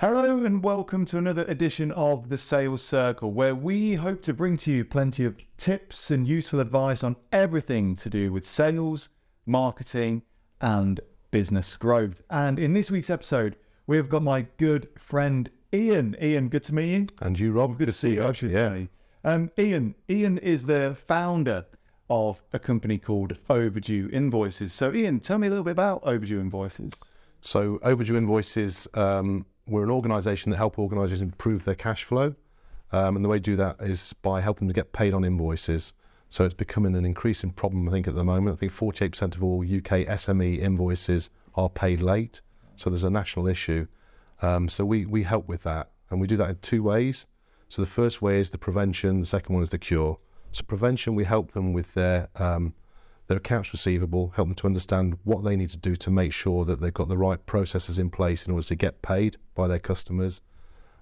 Hello and welcome to another edition of the Sales Circle, where we hope to bring to you plenty of tips and useful advice on everything to do with sales, marketing and business growth. And in this week's episode, we've got my good friend Ian. Ian, good to meet you. And you, Rob. Good to see you, actually. Yeah. Ian is the founder of a company called Overdue Invoices. So Ian, tell me a little bit about Overdue Invoices. So Overdue Invoices, we're an organisation that help organisations improve their cash flow. And the way to do that is by helping them to get paid on invoices. So it's becoming an increasing problem, I think, at the moment. I think 48% of all UK SME invoices are paid late. So there's a national issue. So we help with that. And we do that in two ways. So the first way is the prevention. The second one is the cure. So prevention, we help them with their accounts receivable, help them to understand what they need to do to make sure that they've got the right processes in place in order to get paid by their customers.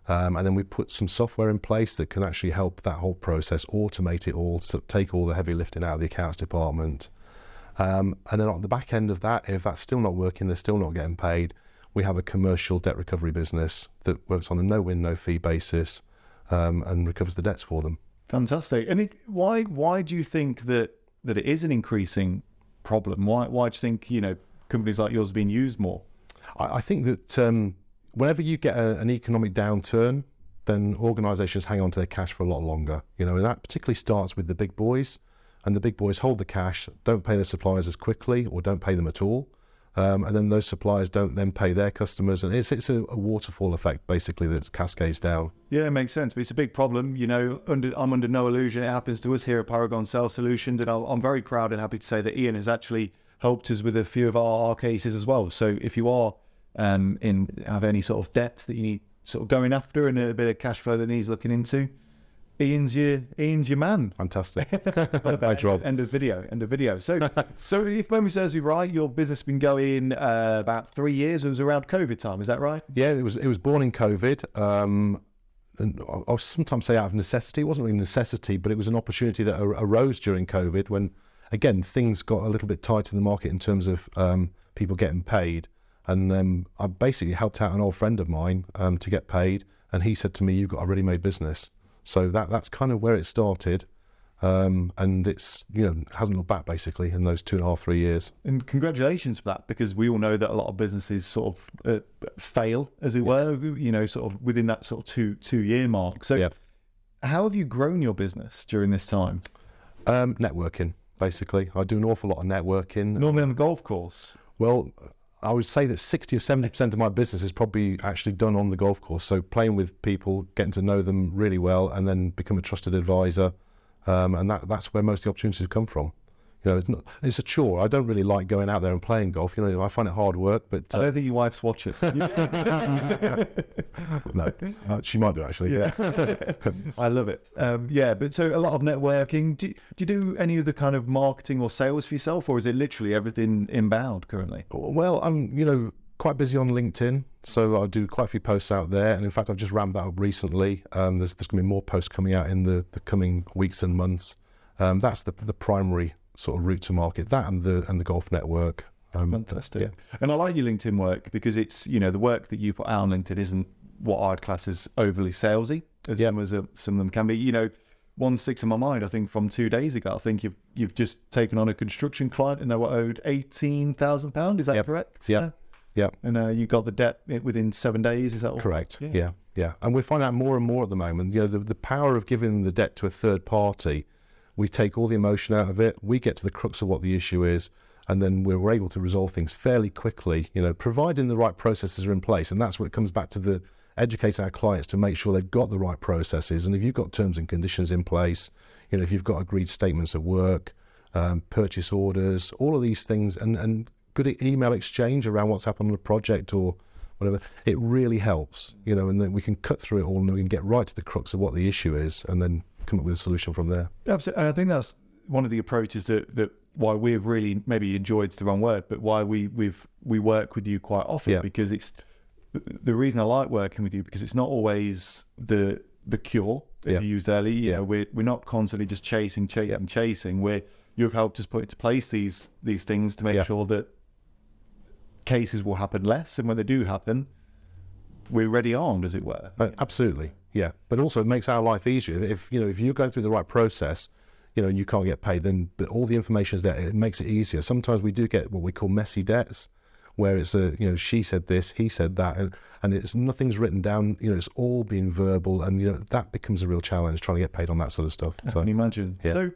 And then we put some software in place that can actually help that whole process, automate it all, so take all the heavy lifting out of the accounts department. And then on the back end of that, if that's still not working, they're still not getting paid, we have a commercial debt recovery business that works on a no-win, no-fee basis and recovers the debts for them. Fantastic. And why do you think that it is an increasing problem? Why do you think, companies like yours are being used more? I think that whenever you get an economic downturn, then organisations hang on to their cash for a lot longer. And that particularly starts with the big boys, and the big boys hold the cash, don't pay their suppliers as quickly or don't pay them at all. And then those suppliers don't then pay their customers, and it's a waterfall effect basically that cascades down. Yeah, it makes sense, but it's a big problem. I'm under no illusion it happens to us here at Paragon Sales Solutions, and I'm very proud and happy to say that Ian has actually helped us with a few of our cases as well. So if you are have any sort of debts that you need sort of going after and a bit of cash flow that needs looking into, Ian's your man. Fantastic. Thanks, Rob. End of video. So if memory serves me right, your business has been going about 3 years. It was around COVID time, is that right? Yeah, it was born in COVID. And I'll sometimes say out of necessity. It wasn't really necessity, but it was an opportunity that arose during COVID when, again, things got a little bit tight in the market in terms of people getting paid. And I basically helped out an old friend of mine to get paid. And he said to me, "You've got a ready-made business." So that's kind of where it started, and it's hasn't looked back basically in those 2.5, 3 years. And congratulations for that, because we all know that a lot of businesses sort of fail, as it were, sort of within that sort of two year mark. So how have you grown your business during this time? Networking, basically. I do an awful lot of networking. Normally on the golf course? Well, I would say that 60 or 70% of my business is probably actually done on the golf course. So playing with people, getting to know them really well, and then become a trusted advisor. And that's where most of the opportunities come from. It's a chore. I don't really like going out there and playing golf. I find it hard work, but I don't think your wife's watching. No, she might do actually. Yeah. I love it. But so a lot of networking. Do you do any of the kind of marketing or sales for yourself, or is it literally everything inbound currently? Well, I'm quite busy on LinkedIn, so I do quite a few posts out there, and in fact I've just ramped that up recently. There's going to be more posts coming out in the coming weeks and months. That's the primary sort of route to market, that and the golf network. Fantastic. Yeah. And I like your LinkedIn work because it's the work that you put out on LinkedIn isn't what I'd class as overly salesy as some of them can be. One sticks in my mind, I think, from 2 days ago. I think you've just taken on a construction client and they were owed £18,000. Is that correct? Yeah. And you got the debt within 7 days. Is that all? Correct? Yeah. And we're finding out more and more at the moment. The power of giving the debt to a third party. We take all the emotion out of it. We get to the crux of what the issue is, and then we're able to resolve things fairly quickly, providing the right processes are in place. And that's what it comes back to, the educating our clients to make sure they've got the right processes. And if you've got terms and conditions in place, if you've got agreed statements of work, purchase orders, all of these things, and good email exchange around what's happened on the project or whatever, it really helps, and then we can cut through it all and we can get right to the crux of what the issue is and then come up with a solution from there. Absolutely. And I think that's one of the approaches that why we've really, maybe enjoyed's the wrong word, but why we work with you quite often, because it's the reason I like working with you, because it's not always the cure, as you used earlier. We're not constantly just chasing. You've helped us put into place these things to make sure that cases will happen less, and when they do happen, we're ready armed, as it were. Absolutely, yeah. But also it makes our life easier. If you're going through the right process, and you can't get paid, then but all the information is there. It makes it easier. Sometimes we do get what we call messy debts, where it's she said this, he said that, and it's nothing's written down. It's all being verbal, and that becomes a real challenge trying to get paid on that sort of stuff. I can imagine. Yeah.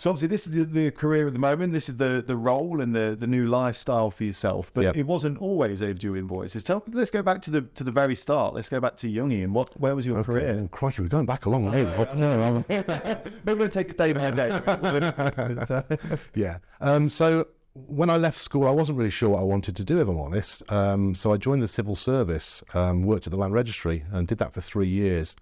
So obviously this is the career at the moment. This is the role and the new lifestyle for yourself. But it wasn't always Overdue Invoices. Let's go back to the very start. Let's go back to young Ian. Where was your career? And crikey, we're going back a long way. Maybe we're going to take a day ahead next. Yeah. So when I left school, I wasn't really sure what I wanted to do, if I'm honest. So I joined the civil service, worked at the land registry, and did that for 3 years.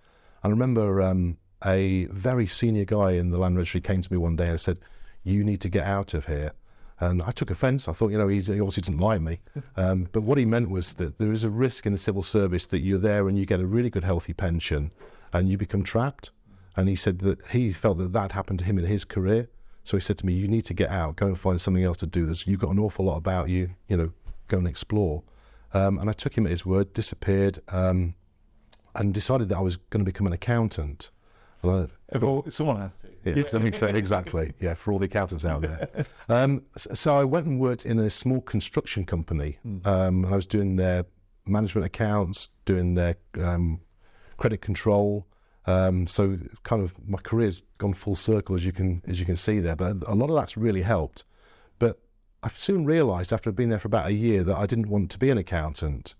And I remember a very senior guy in the land registry came to me one day and said, "You need to get out of here." And I took offence. I thought, he obviously didn't like me. But what he meant was that there is a risk in the civil service that you're there and you get a really good healthy pension and you become trapped. And he said that he felt that happened to him in his career. So he said to me, "You need to get out, go and find something else to do. You've got an awful lot about you, go and explore." And I took him at his word, disappeared, and decided that I was going to become an accountant. Someone has to. Yeah, exactly. Yeah, for all the accountants out there. So I went and worked in a small construction company. I was doing their management accounts, doing their credit control. So kind of my career's gone full circle, as you can see there. But a lot of that's really helped. But I soon realised after I'd been there for about a year that I didn't want to be an accountant.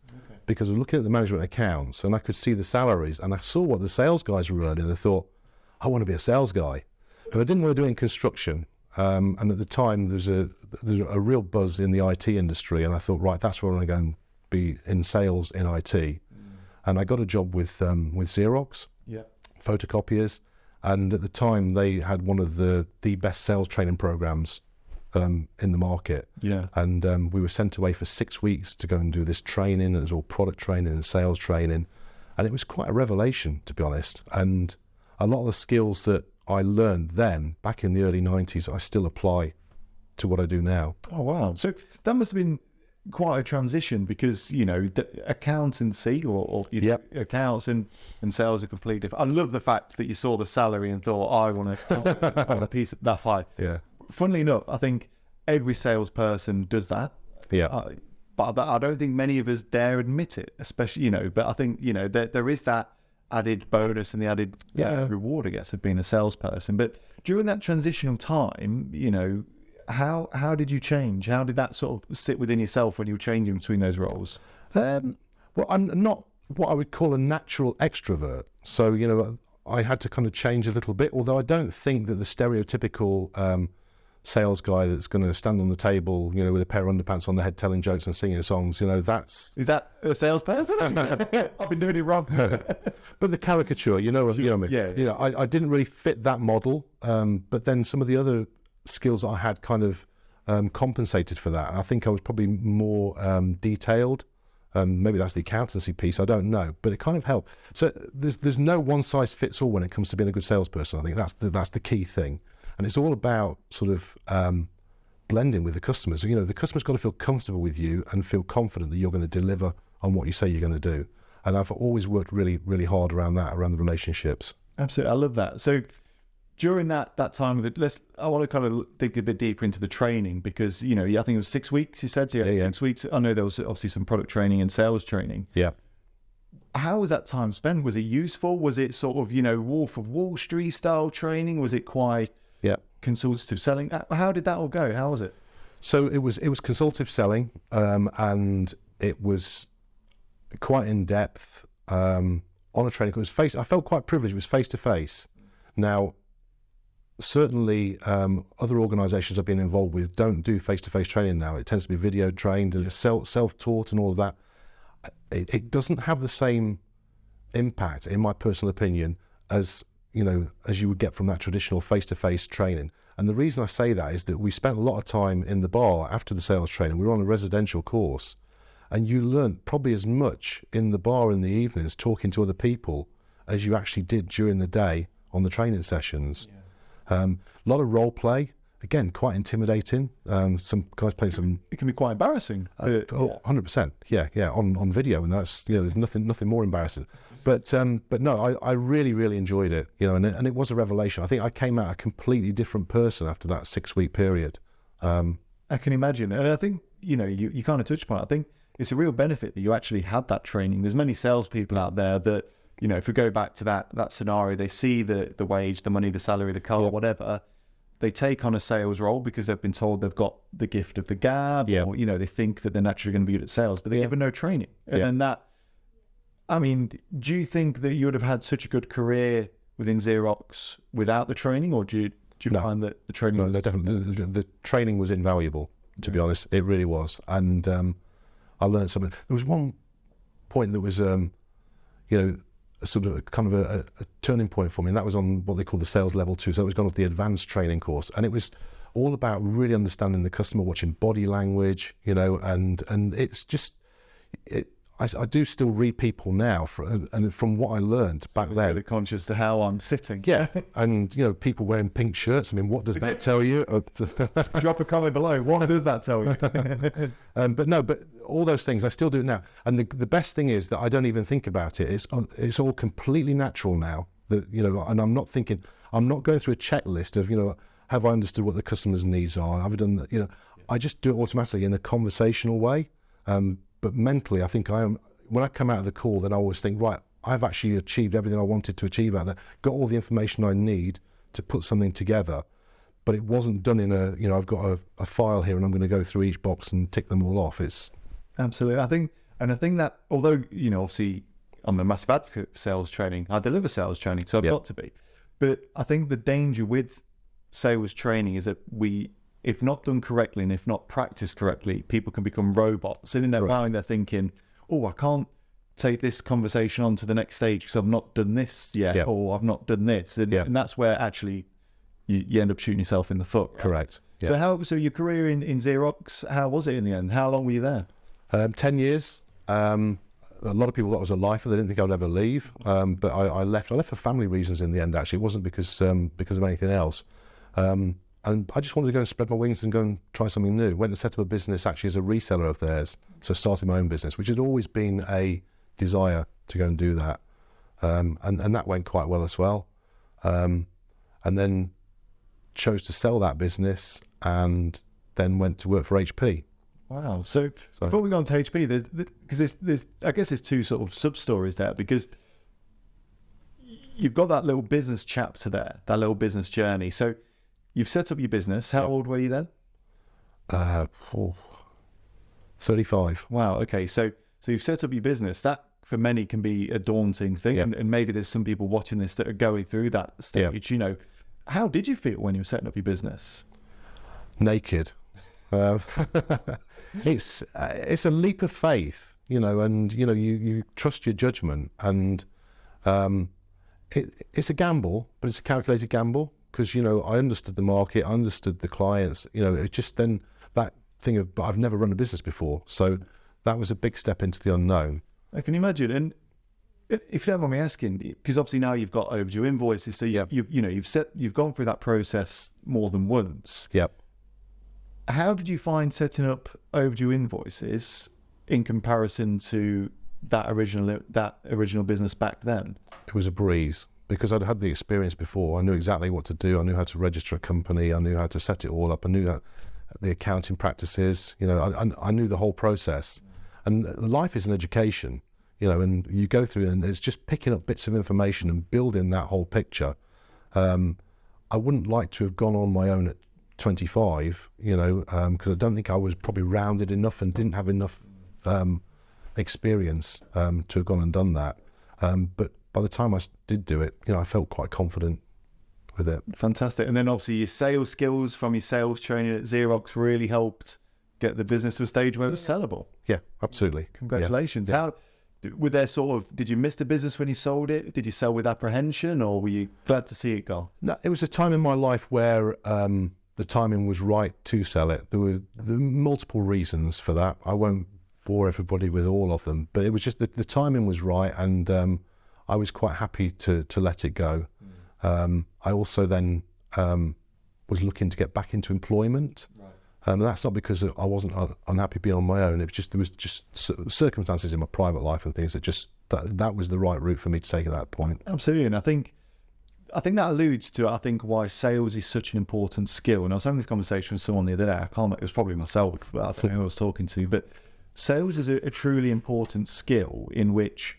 Because I was looking at the management accounts and I could see the salaries and I saw what the sales guys were earning and I thought, I want to be a sales guy. But I didn't want to do it in construction. And at the time, there's a real buzz in the IT industry. And I thought, right, that's where I'm going to go and be in sales in IT. And I got a job with Xerox, photocopiers. And at the time, they had one of the best sales training programs in the market. And we were sent away for 6 weeks to go and do this training. It was all product training and sales training. And it was quite a revelation, to be honest. And a lot of the skills that I learned then, back in the early 90s, I still apply to what I do now. Oh, wow. So that must have been quite a transition because, the accountancy or accounts and sales are completely different. I love the fact that you saw the salary and thought, I want a piece of that pie. Yeah. Funnily enough, I think every salesperson does that. Yeah. But I don't think many of us dare admit it, especially, but I think, there is that added bonus and the added reward, I guess, of being a salesperson. But during that transitional time, how did you change? How did that sort of sit within yourself when you were changing between those roles? Well, I'm not what I would call a natural extrovert. So, I had to kind of change a little bit, although I don't think that the stereotypical sales guy that's going to stand on the table, with a pair of underpants on the head telling jokes and singing songs, that's... Is that a salesperson? I've been doing it wrong. But the caricature, you know what I mean? Yeah. I didn't really fit that model, but then some of the other skills that I had kind of compensated for that. And I think I was probably more detailed. Maybe that's the accountancy piece, I don't know, but it kind of helped. So there's no one size fits all when it comes to being a good salesperson. I think that's the key thing. And it's all about sort of blending with the customers. The customer's got to feel comfortable with you and feel confident that you're going to deliver on what you say you're going to do. And I've always worked really, really hard around the relationships. Absolutely, I love that. So during that time, I want to kind of dig a bit deeper into the training because, I think it was 6 weeks, you said? So 6 weeks. I know there was obviously some product training and sales training. Yeah. How was that time spent? Was it useful? Was it sort of, Wolf of Wall Street style training? Was it quite... consultative selling? How did that all go? How was it? So it was consultative selling, and it was quite in depth on a training. I felt quite privileged. It was face to face. Now, certainly, other organisations I've been involved with don't do face to face training now. It tends to be video trained and self taught and all of that. It doesn't have the same impact, in my personal opinion, as you would get from that traditional face-to-face training. And the reason I say that is that we spent a lot of time in the bar after the sales training. We were on a residential course, and you learnt probably as much in the bar in the evenings talking to other people as you actually did during the day on the training sessions. A lot of role play. again, quite intimidating. Some guys playing some. It can be quite embarrassing. 100%. Yeah. On video, and that's, there's nothing more embarrassing. But no, I really, really enjoyed it. And it was a revelation. I think I came out a completely different person after that 6-week period. I can imagine, and I think you kind of touched upon it. I think it's a real benefit that you actually had that training. There's many salespeople out there that, if we go back to that scenario, they see the wage, the money, the salary, the car, whatever. They take on a sales role because they've been told they've got the gift of the gab, or they think that they're naturally going to be good at sales, but they have no training. And then that, do you think that you would have had such a good career within Xerox without the training, or do you find that the training? No, definitely. The training was invaluable, to be honest. It really was, and I learned something. There was one point that was, sort of kind of a turning point for me, and that was on what they call the sales level 2. So it was gone off the advanced training course, and it was all about really understanding the customer, watching body language, and it's just I do still read people now, and from what I learned back then. Really conscious to how I'm sitting. Yeah, and people wearing pink shirts. What does that tell you? Drop a comment below. What does that tell you? But all those things I still do it now. And the best thing is that I don't even think about it. It's all completely natural now. That and I'm not thinking. I'm not going through a checklist of have I understood what the customer's needs are? Have I done that? I just do it automatically in a conversational way. But mentally, I think I am. When I come out of the call, then I always think, right, I've actually achieved everything I wanted to achieve out there. Got all the information I need to put something together. But it wasn't done in I've got a file here and I'm going to go through each box and tick them all off. It's absolutely. I think that although obviously I'm a massive advocate for sales training, I deliver sales training, so I've got to be. But I think the danger with sales training is that if not done correctly and if not practiced correctly, people can become robots. Sitting there bowing, they're thinking, I can't take this conversation on to the next stage because I've not done this yet, or I've not done this. And that's where actually you end up shooting yourself in the foot. Right? Correct. Yeah. So your career in Xerox, how was it in the end? How long were you there? 10 years. A lot of people thought I was a lifer. They didn't think I would ever leave. But I left. I left for family reasons in the end, actually. It wasn't because of anything else. And I just wanted to go and spread my wings and go and try something new. Went and set up a business actually as a reseller of theirs. So started my own business, which had always been a desire to go and do that. And that went quite well as well. And then chose to sell that business and then went to work for HP. Wow. So before we go on to HP, there's I guess there's two sort of sub-stories there, because you've got that little business chapter there, that little business journey. So you've set up your business. How old were you then? 35. Wow. Okay. So you've set up your business. That for many can be a daunting thing, and maybe there's some people watching this that are going through that stage. How did you feel when you were setting up your business? Naked. It's a leap of faith, and you trust your judgment, and it's a gamble, but it's a calculated gamble. Because, I understood the market, I understood the clients, it's just then that thing of, but I've never run a business before. So that was a big step into the unknown. I can imagine. And if you don't mind me asking, because obviously now you've got Overdue Invoices, so you've gone through that process more than once. Yep. How did you find setting up Overdue Invoices in comparison to that original business back then? It was a breeze. Because I'd had the experience before. I knew exactly what to do. I knew how to register a company. I knew how to set it all up. I knew the accounting practices. I knew the whole process. And life is an education, and you go through, and it's just picking up bits of information and building that whole picture. I wouldn't like to have gone on my own at 25, because I don't think I was probably rounded enough and didn't have enough experience to have gone and done that. But by the time I did do it, I felt quite confident with it. Fantastic. And then obviously your sales skills from your sales training at Xerox really helped get the business to a stage where it was sellable. Yeah, absolutely. Congratulations. Yeah. Were there did you miss the business when you sold it? Did you sell with apprehension, or were you glad to see it go? No, it was a time in my life where the timing was right to sell it. There were multiple reasons for that. I won't bore everybody with all of them, but it was just the timing was right, and I was quite happy to let it go. I also then was looking to get back into employment. Right. And that's not because I wasn't unhappy being on my own. It was just, there was just circumstances in my private life and things that just, that was the right route for me to take at that point. Absolutely. And I think that alludes to, why sales is such an important skill. And I was having this conversation with someone the other day. I can't remember, it was probably myself, but I don't know who I was talking to. But sales is a truly important skill in which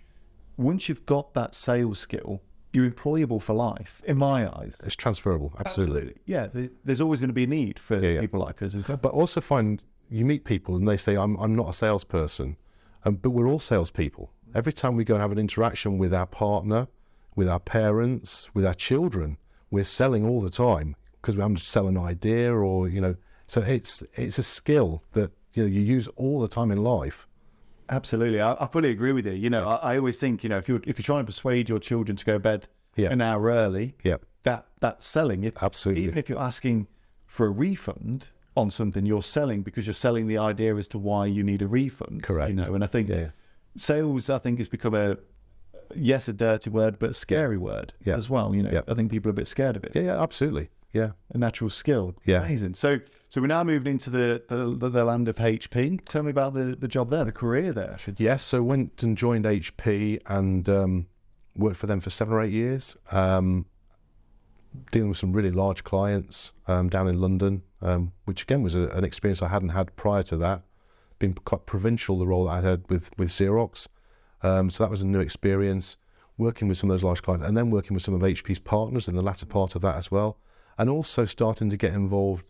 once you've got that sales skill, you're employable for life, in my eyes. It's transferable, absolutely. Yeah, there's always going to be a need for people like us. But also find, you meet people and they say, I'm not a salesperson, but we're all salespeople. Every time we go and have an interaction with our partner, with our parents, with our children, we're selling all the time because I'm just selling an idea or, so it's a skill that, you use all the time in life. Absolutely. I fully agree with you. I always think, if you're trying to persuade your children to go to bed an hour early, that's selling. Absolutely. Even if you're asking for a refund on something, you're selling because you're selling the idea as to why you need a refund. Correct. And I think sales, has become a dirty word, but a scary word as well. I think people are a bit scared of it. Yeah, absolutely. Yeah. A natural skill. Yeah. Amazing. So we're now moving into the land of HP. Tell me about the job there, the career there, I should say. Yes, so went and joined HP and worked for them for 7 or 8 years, dealing with some really large clients down in London, which again was an experience I hadn't had prior to that. Been quite provincial, the role that I had with Xerox. So that was a new experience, working with some of those large clients and then working with some of HP's partners in the latter part of that as well. And also starting to get involved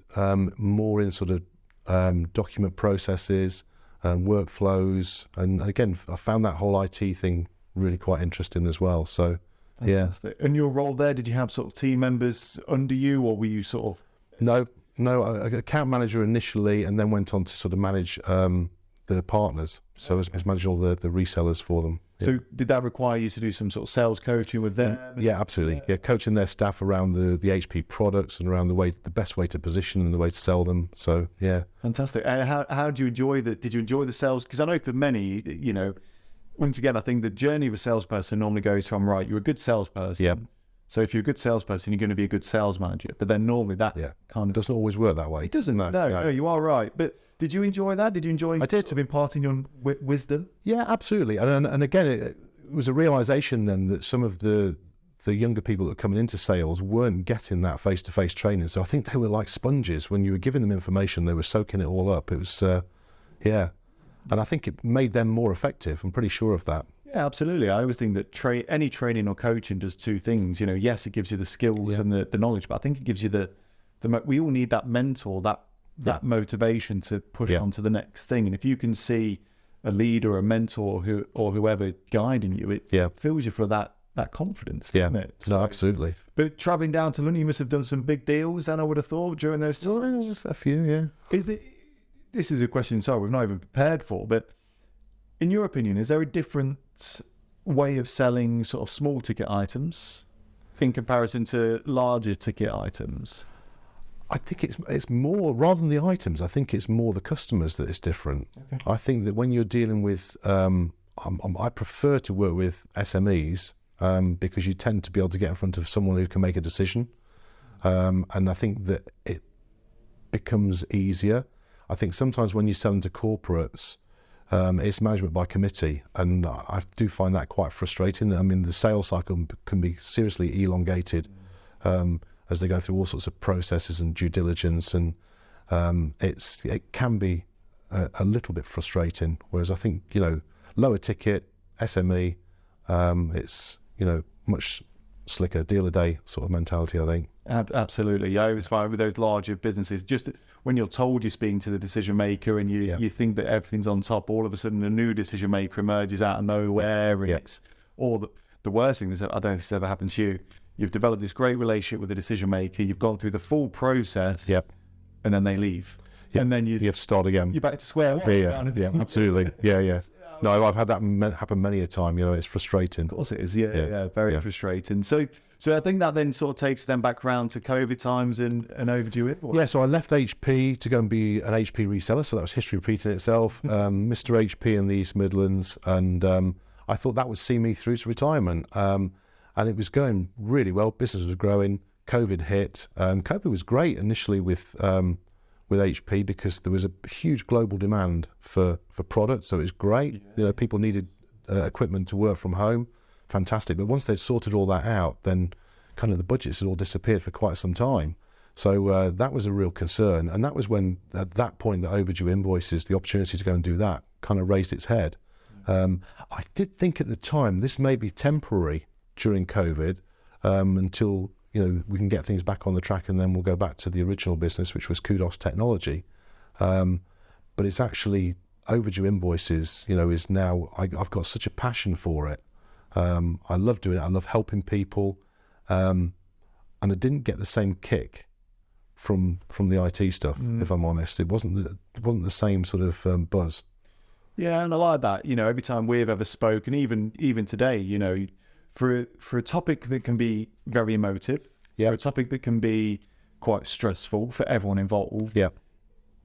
more in sort of document processes and workflows. And again, I found that whole IT thing really quite interesting as well. So, fantastic. And your role there, did you have sort of team members under you, or were you sort of... No, account manager initially, and then went on to sort of manage the partners. So I was managing all the resellers for them. So did that require you to do some sort of sales coaching with them? Yeah, absolutely. Yeah, coaching their staff around the HP products and around the best way to position and the way to sell them. So yeah. Fantastic. And how do you enjoy did you enjoy the sales? Because I know for many, once again, I think the journey of a salesperson normally goes from, right, you're a good salesperson. Yeah. So if you're a good salesperson, you're going to be a good sales manager. But then normally that kind of... doesn't always work that way. It doesn't. No, you are right. But did you enjoy that? Did you enjoy... I did. Sort of imparting your wisdom? Yeah, absolutely. And again, it was a realization then that some of the younger people that were coming into sales weren't getting that face-to-face training. So I think they were like sponges. When you were giving them information, they were soaking it all up. It was, And I think it made them more effective. I'm pretty sure of that. Yeah, absolutely. I always think that any training or coaching does two things. Yes, it gives you the skills and the knowledge, but I think it gives you we all need that mentor, that motivation to push on to the next thing. And if you can see a leader or a mentor or whoever guiding you, it fills you for that confidence, doesn't it? No, absolutely. But traveling down to London, you must have done some big deals, and I would have thought during those times. A few, yeah. This is a question, sorry, we've not even prepared for, but in your opinion, is there a different way of selling sort of small ticket items in comparison to larger ticket items? I think it's more, rather than the items, I think it's more the customers that is different. Okay. I think that when you're dealing with, I prefer to work with SMEs because you tend to be able to get in front of someone who can make a decision. And I think that it becomes easier. I think sometimes when you sell into corporates, it's management by committee, and I do find that quite frustrating. I mean, the sales cycle can be seriously elongated as they go through all sorts of processes and due diligence, and it can be a little bit frustrating. Whereas I think, lower ticket, SME, it's, much slicker, deal a day sort of mentality, I think. Absolutely. I always find with those larger businesses, just when you're told you're speaking to the decision maker and you think that everything's on top, all of a sudden a new decision maker emerges out of nowhere, and it's all the worst thing is, I don't know if this ever happened to you. You've developed this great relationship with the decision maker, you've gone through the full process, and then they leave. And then you have to start again. You're back to square one. Yeah, absolutely. Yeah. No, I've had that happen many a time. It's frustrating. Of course it is. Yeah, very frustrating. So I think that then sort of takes them back round to COVID times and Overdue Invoices. Yeah, so I left HP to go and be an HP reseller. So that was history repeating itself. Mr. HP in the East Midlands, and I thought that would see me through to retirement. And it was going really well. Business was growing, COVID hit. COVID was great initially with HP because there was a huge global demand for products, so it was great. People needed equipment to work from home, fantastic. But once they'd sorted all that out, then kind of the budgets had all disappeared for quite some time. So that was a real concern, and that was when, at that point, the Overdue Invoices, the opportunity to go and do that, kind of raised its head. I did think at the time this may be temporary during COVID until we can get things back on the track, and then we'll go back to the original business, which was Kudos Technology. But it's actually Overdue Invoices. Is now I've got such a passion for it. I love doing it. I love helping people, and I didn't get the same kick from the IT stuff. If I'm honest, it wasn't the same sort of buzz. Yeah, and I like that. Every time we've ever spoken, even today, for a topic that can be very emotive, for a topic that can be quite stressful for everyone involved. Yeah,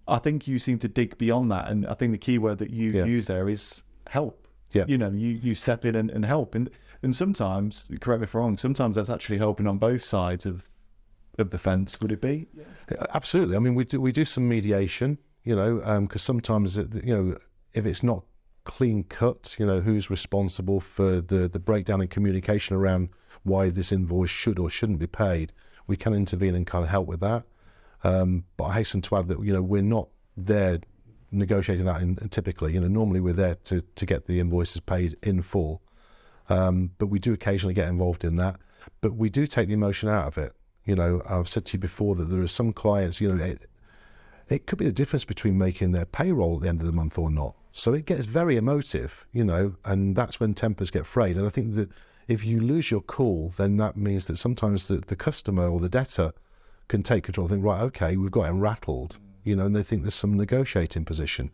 I think you seem to dig beyond that, and I think the key word that you use there is help. Yeah, you step in and help, and sometimes, correct me if I'm wrong, sometimes that's actually helping on both sides of the fence. Would it be? Yeah. Absolutely. I mean, we do some mediation, because sometimes if it's not clean cut, who's responsible for the breakdown in communication around why this invoice should or shouldn't be paid, we can intervene and kind of help with that. But I hasten to add that we're not there negotiating that typically. Normally we're there to get the invoices paid in full, but we do occasionally get involved in that. But we do take the emotion out of it. I've said to you before that there are some clients, it could be the difference between making their payroll at the end of the month or not. So it gets very emotive, and that's when tempers get frayed. And I think that if you lose your cool, then that means that sometimes the customer or the debtor can take control and think, right, okay, we've got him rattled, and they think there's some negotiating position.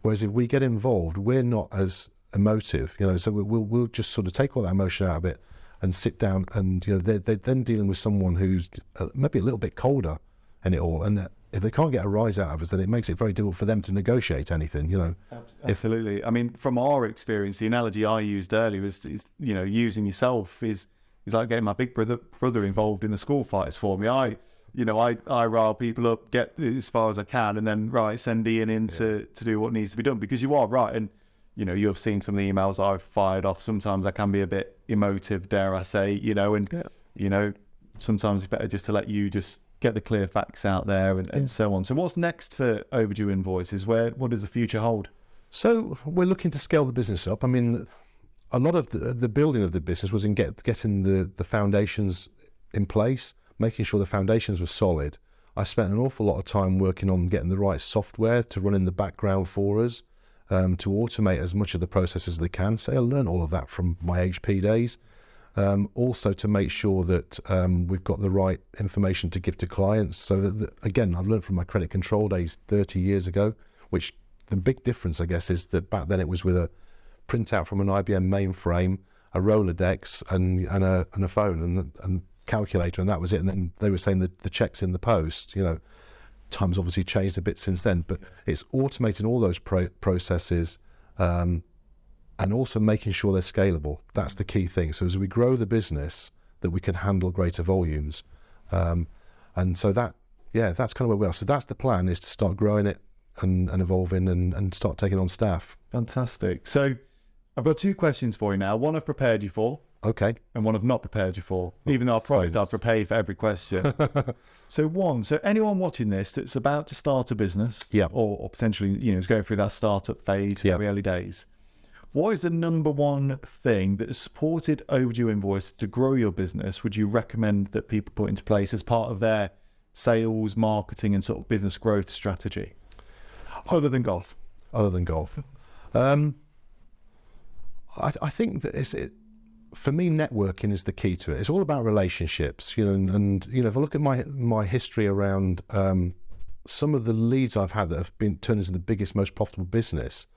Whereas if we get involved, we're not as emotive, so we'll just sort of take all that emotion out of it and sit down, and they're then dealing with someone who's maybe a little bit colder in it all, and if they can't get a rise out of us, then it makes it very difficult for them to negotiate anything. Absolutely. I mean, from our experience, the analogy I used earlier is using yourself is like getting my big brother involved in the school fights for me. I rile people up, get as far as I can, and then send Ian in to do what needs to be done, because you are right. And you have seen some of the emails I've fired off. Sometimes I can be a bit emotive, dare I say, sometimes it's better just to let you just get the clear facts out there and so on. So what's next for Overdue Invoices? What does the future hold? So we're looking to scale the business up. I mean, a lot of the building of the business was in getting the foundations in place, making sure the foundations were solid. I spent an awful lot of time working on getting the right software to run in the background for us, to automate as much of the processes as they can. So I learned all of that from my HP days. Also to make sure that we've got the right information to give to clients. So that, again, I've learned from my credit control days 30 years ago, which the big difference, I guess, is that back then it was with a printout from an IBM mainframe, a Rolodex, and a phone and calculator, and that was it. And then they were saying that the checks in the post. Times obviously changed a bit since then, but it's automating all those processes. And also making sure they're scalable. That's the key thing. So as we grow the business, that we can handle greater volumes. And so that's kind of where we are. So that's the plan, is to start growing it and evolving and start taking on staff. Fantastic. So I've got two questions for you now. One I've prepared you for. Okay. And one I've not prepared you for, even though I've prepared for every question. So anyone watching this that's about to start a business, or potentially, is going through that startup phase, very early days, what is the number one thing that has supported Overdue Invoice to grow your business would you recommend that people put into place as part of their sales, marketing, and sort of business growth strategy? Other than golf. I think that for me, networking is the key to it. It's all about relationships, and if I look at my history around some of the leads I've had that have been turned into the biggest, most profitable business,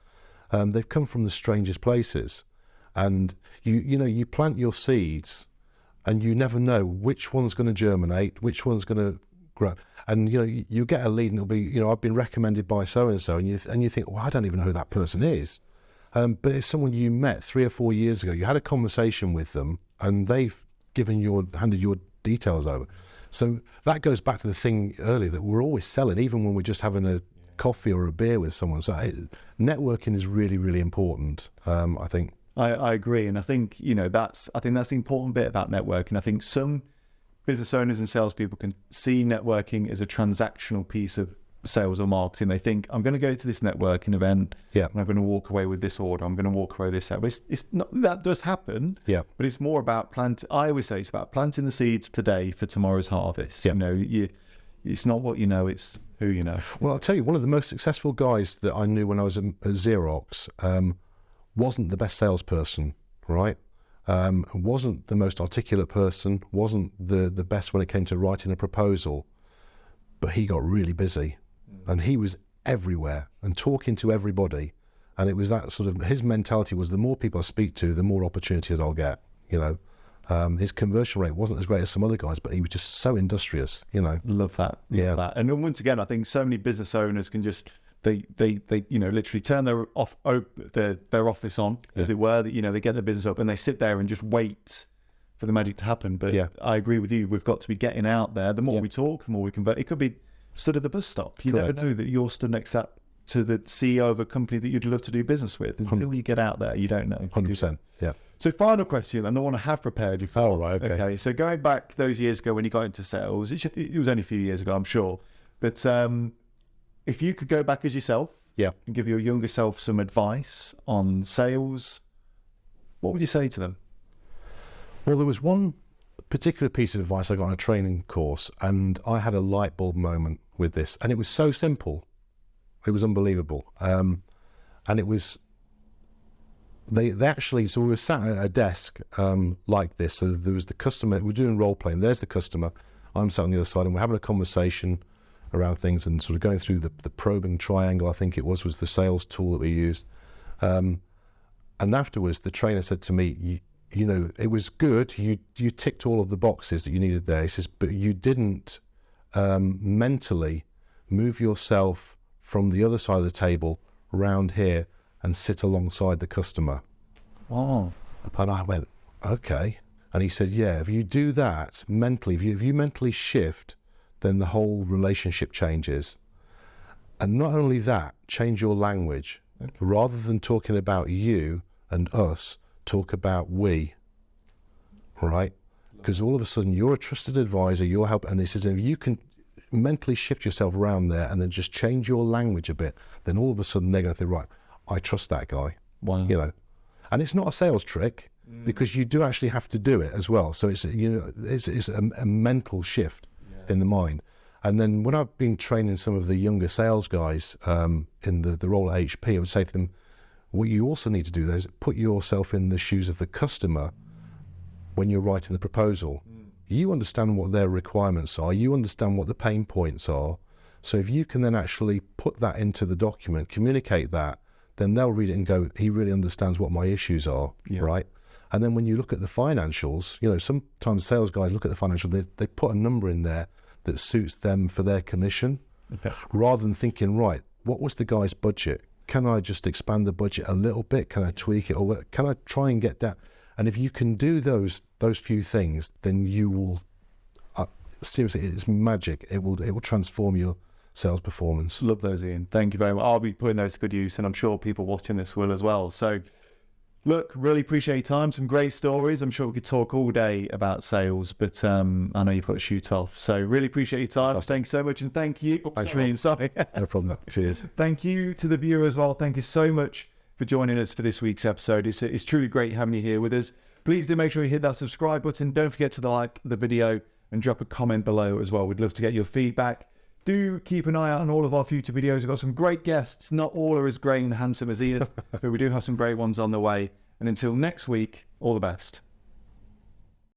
they've come from the strangest places. And you plant your seeds, and you never know which one's going to germinate, which one's going to grow. And you get a lead, and it'll be I've been recommended by so and so, and you think, well, I don't even know who that person is. But it's someone you met 3 or 4 years ago. You had a conversation with them, and they've handed your details over. So that goes back to the thing earlier that we're always selling, even when we're just having a coffee or a beer with someone. So networking is really, really important, I think. I agree. And I think, that's the important bit about networking. I think some business owners and salespeople can see networking as a transactional piece of sales or marketing. They think, I'm going to go to this networking event, and I'm going to walk away with this order. I'm going to walk away with this out. But it's not, that does happen. Yeah. But it's more about I always say it's about planting the seeds today for tomorrow's harvest. Yeah. It's not what you know, it's who you know. Well, I'll tell you, one of the most successful guys that I knew when I was at Xerox wasn't the best salesperson, right? Wasn't the most articulate person, wasn't the best when it came to writing a proposal, but he got really busy. And he was everywhere and talking to everybody. And it was that sort of, his mentality was the more people I speak to, the more opportunities I'll get, His conversion rate wasn't as great as some other guys, but he was just so industrious, Love that. Love that. And once again, I think so many business owners can just, they literally turn their office on, as it were, they get their business up and they sit there and just wait for the magic to happen. But I agree with you. We've got to be getting out there. The more we talk, the more we convert. It could be stood at the bus stop. You never know that you're stood next to the CEO of a company that you'd love to do business with. Until you get out there, you don't know. 100%. Yeah. So final question, and the one I have prepared you for. Oh, right. Okay. So going back those years ago when you got into sales, it was only a few years ago, I'm sure. But if you could go back as yourself, and give your younger self some advice on sales, what would you say to them? Well, there was one particular piece of advice I got on a training course, and I had a light bulb moment with this, and it was so simple. It was unbelievable. And it was, they actually, so we were sat at a desk like this. So there was the customer, we're doing role playing. There's the customer. I'm sat on the other side, and we're having a conversation around things and sort of going through the probing triangle, I think it was the sales tool that we used. And afterwards, the trainer said to me, it was good. You ticked all of the boxes that you needed there. He says, but you didn't mentally move yourself from the other side of the table around here and sit alongside the customer. Oh. And I went, okay. And he said, yeah, if you do that mentally, if you mentally shift, then the whole relationship changes. And not only that, change your language. Okay. Rather than talking about you and us, talk about we, right? Because all of a sudden you're a trusted advisor, you're helping, and he says, if you can mentally shift yourself around there and then just change your language a bit, then all of a sudden they're going to think, right, I trust that guy. Wow. And it's not a sales trick because you do actually have to do it as well. So it's a mental shift in the mind. And then when I've been training some of the younger sales guys in the role at HP, I would say to them, what you also need to do there is put yourself in the shoes of the customer when you're writing the proposal. You understand what their requirements are. You understand what the pain points are. So if you can then actually put that into the document, communicate that, then they'll read it and go, he really understands what my issues are, right? And then when you look at the financials, sometimes sales guys look at the financials, they put a number in there that suits them for their commission, rather than thinking, right, what was the guy's budget? Can I just expand the budget a little bit? Can I tweak it? Or can I try and get that? And if you can do those few things, then you will, seriously, it's magic. It will transform your sales performance. Love those, Ian. Thank you very much. I'll be putting those to good use, and I'm sure people watching this will as well. So, look, really appreciate your time. Some great stories. I'm sure we could talk all day about sales, but I know you've got to shoot off. So, really appreciate your time. Thank you so much, and thank you. Sorry. No problem. Cheers. Thank you to the viewer as well. Thank you so much for joining us for this week's episode. It's truly great having you here with us. Please do make sure you hit that subscribe button. Don't forget to like the video and drop a comment below as well. We'd love to get your feedback. Do keep an eye out on all of our future videos. We've got some great guests. Not all are as great and handsome as Ian, but we do have some great ones on the way. And until next week, all the best.